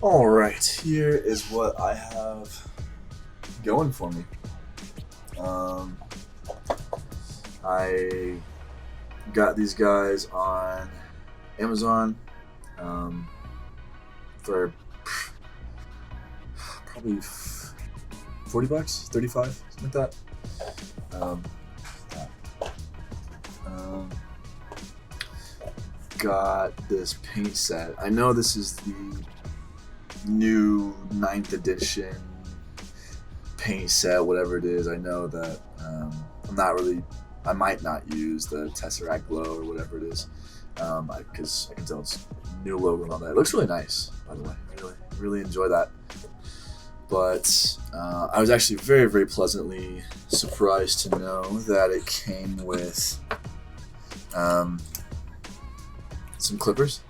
Alright, here is what I have going for me. Um, I got these guys on Amazon um, for probably 40 bucks, 35, something like that. Um, got this paint set. I know this is the new ninth edition paint set, whatever it is. I know that I'm not really. I might not use the Tesseract Glow or whatever it is, because I can tell it's new logo and all that. It looks really nice, by the way. I really enjoy that. But I was actually very pleasantly surprised to know that it came with um, some clippers,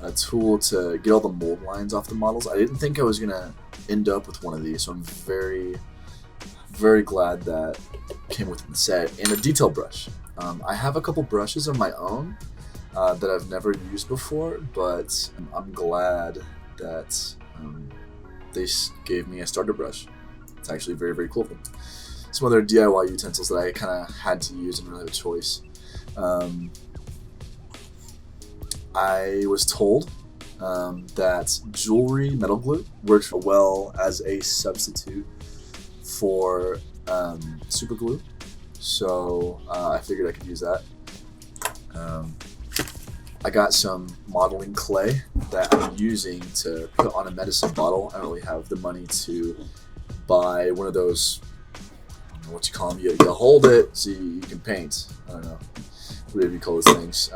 a tool to get all the mold lines off the models. I didn't think I was gonna end up with one of these, so I'm very glad that it came with the set, and a detail brush. I have a couple brushes of my own that I've never used before, but I'm glad that they gave me a starter brush. It's actually very cool. Some other DIY utensils that I kind of had to use and really have a choice. Um, I was told that jewelry metal glue works well as a substitute for super glue, so I figured I could use that. Um, I got some modeling clay that I'm using to put on a medicine bottle. I don't really have the money to buy one of those, I don't know what you call them. You hold it so you can paint. I don't know, whatever you call those things.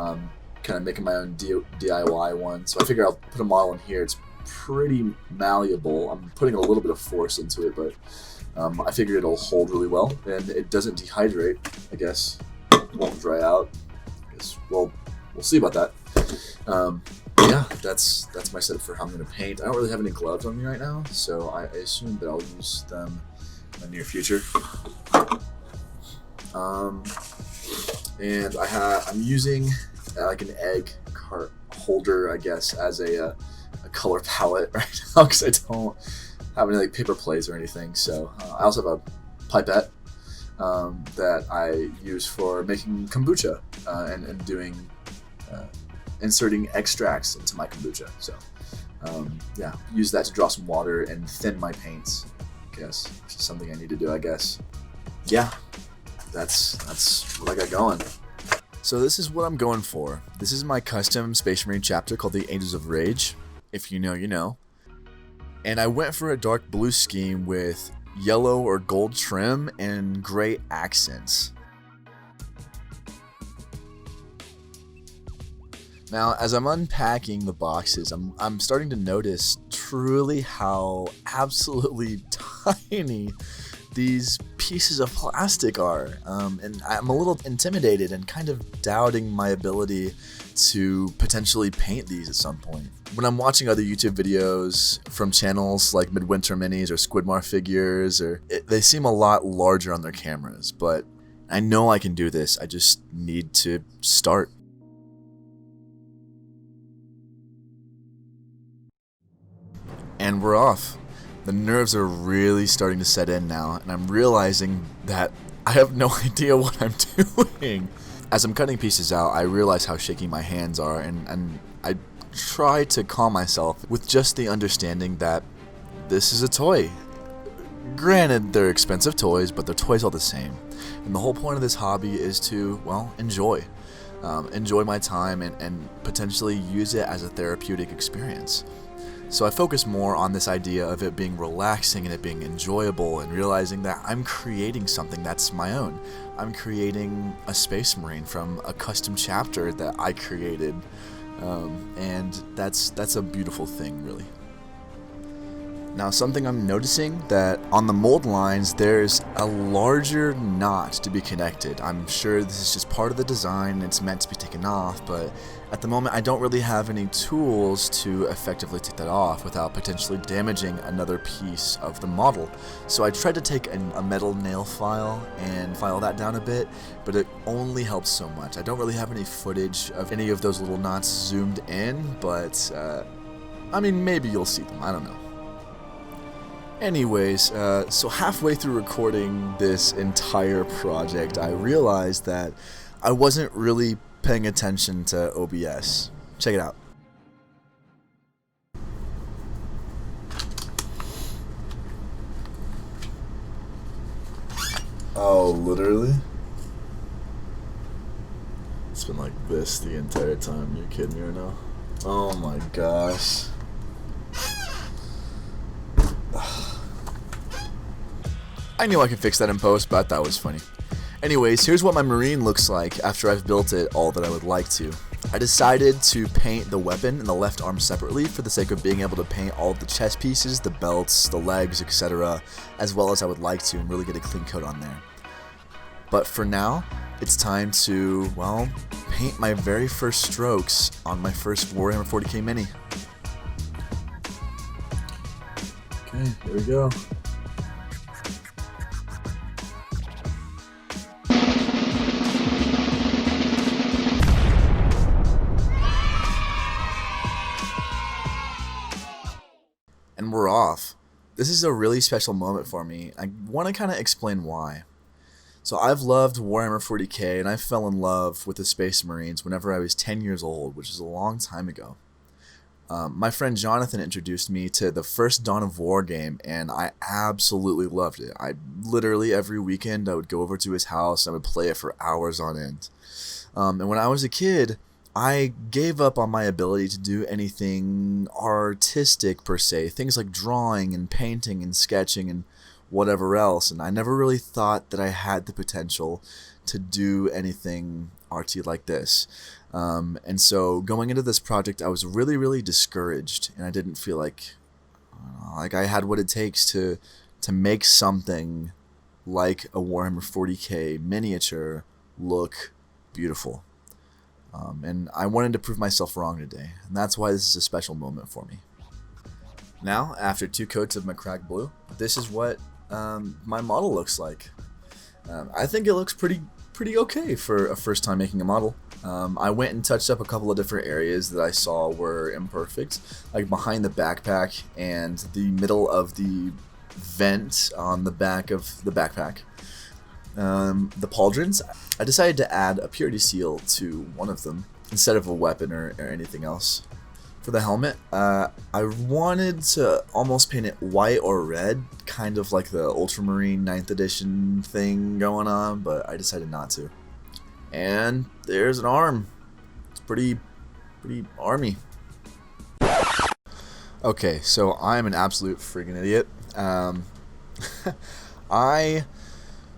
Kind of making my own DIY one. So I figure I'll put a model in here. It's pretty malleable. I'm putting a little bit of force into it, but I figure it'll hold really well, and it doesn't dehydrate. I guess it won't dry out. I guess we'll see about that. Um, yeah, that's my setup for how I'm gonna paint. I don't really have any gloves on me right now, so I assume that I'll use them in the near future. Um, and I'm using like an egg cart holder, I guess, as a color palette right now because I don't have any like paper plates or anything. So I also have a pipette that I use for making kombucha and doing inserting extracts into my kombucha. So yeah, use that to draw some water and thin my paints. I guess which is something I need to do. I guess. Yeah, that's what I got going. So this is what I'm going for. This is my custom Space Marine chapter called the Angels of Rage. If you know, you know. And I went for a dark blue scheme with yellow or gold trim and gray accents. Now, as I'm unpacking the boxes, I'm starting to notice truly how absolutely tiny these pieces of plastic are, and I'm a little intimidated and kind of doubting my ability to potentially paint these at some point. When I'm watching other YouTube videos from channels like Midwinter Minis or Squidmar Figures, they seem a lot larger on their cameras, but I know I can do this. I just need to start. And we're off. The nerves are really starting to set in now, and I'm realizing that I have no idea what I'm doing. As I'm cutting pieces out, I realize how shaky my hands are, and I try to calm myself with just the understanding that this is a toy. Granted, they're expensive toys, but they're toys all the same. And the whole point of this hobby is to, well, enjoy. Enjoy my time and potentially use it as a therapeutic experience. So I focus more on this idea of it being relaxing and it being enjoyable, and realizing that I'm creating something that's my own. I'm creating a Space Marine from a custom chapter that I created, and that's a beautiful thing, really. Now, something I'm noticing that on the mold lines there's a larger knot to be connected. I'm sure this is just part of the design and it's meant to be taken off, but at the moment I don't really have any tools to effectively take that off without potentially damaging another piece of the model. So I tried to take a metal nail file and file that down a bit, but it only helps so much. I don't really have any footage of any of those little knots zoomed in, but I mean, maybe you'll see them, I don't know. Anyways, so halfway through recording this entire project, I realized that I wasn't really paying attention to OBS. Check it out. Oh, literally? It's been like this the entire time. You're kidding me right now? Oh my gosh. I knew I could fix that in post, but that was funny. Anyways, here's what my Marine looks like after I've built it all that I would like to. I decided to paint the weapon and the left arm separately for the sake of being able to paint all of the chest pieces, the belts, the legs, etc. as well as I would like to and really get a clean coat on there. But for now, it's time to, well, paint my very first strokes on my first Warhammer 40k mini. Okay, here we go. And we're off. This is a really special moment for me. I want to kind of explain why. So I've loved Warhammer 40k and I fell in love with the Space Marines whenever I was 10 years old, which is a long time ago. My friend Jonathan introduced me to the first Dawn of War game and I absolutely loved it. I literally every weekend I would go over to his house and I would play it for hours on end. And when I was a kid, I gave up on my ability to do anything artistic per se, things like drawing and painting and sketching and whatever else, and I never really thought that I had the potential to do anything arty like this. And so going into this project, I was really discouraged, and I didn't feel like I had what it takes to make something like a Warhammer 40k miniature look beautiful. And I wanted to prove myself wrong today, and that's why this is a special moment for me. Now, after 2 coats of Macragge Blue, this is what my model looks like. I think it looks pretty okay for a first time making a model. I went and touched up a couple of different areas that I saw were imperfect, like behind the backpack and the middle of the vent on the back of the backpack. The pauldrons, I decided to add a purity seal to one of them instead of a weapon or anything else. For the helmet, I wanted to almost paint it white or red, kind of like the Ultramarine 9th edition thing going on, but I decided not to. And there's an arm. It's pretty army. Okay, so I'm an absolute friggin' idiot. I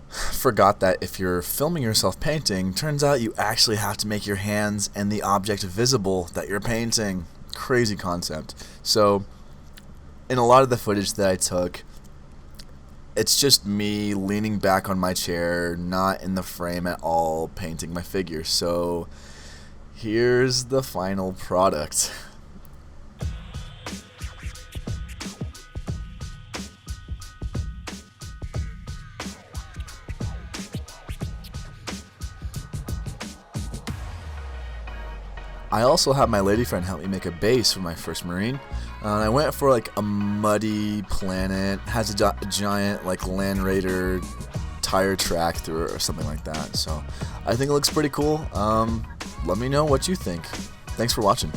forgot that if you're filming yourself painting, turns out you actually have to make your hands and the object visible that you're painting. Crazy concept. So in a lot of the footage that I took, it's just me leaning back on my chair, not in the frame at all, painting my figure. So here's the final product. I also had my lady friend help me make a base for my first Marine. I went for like a muddy planet, has a giant like Land Raider tire track through it or something like that. So I think it looks pretty cool. Let me know what you think. Thanks for watching.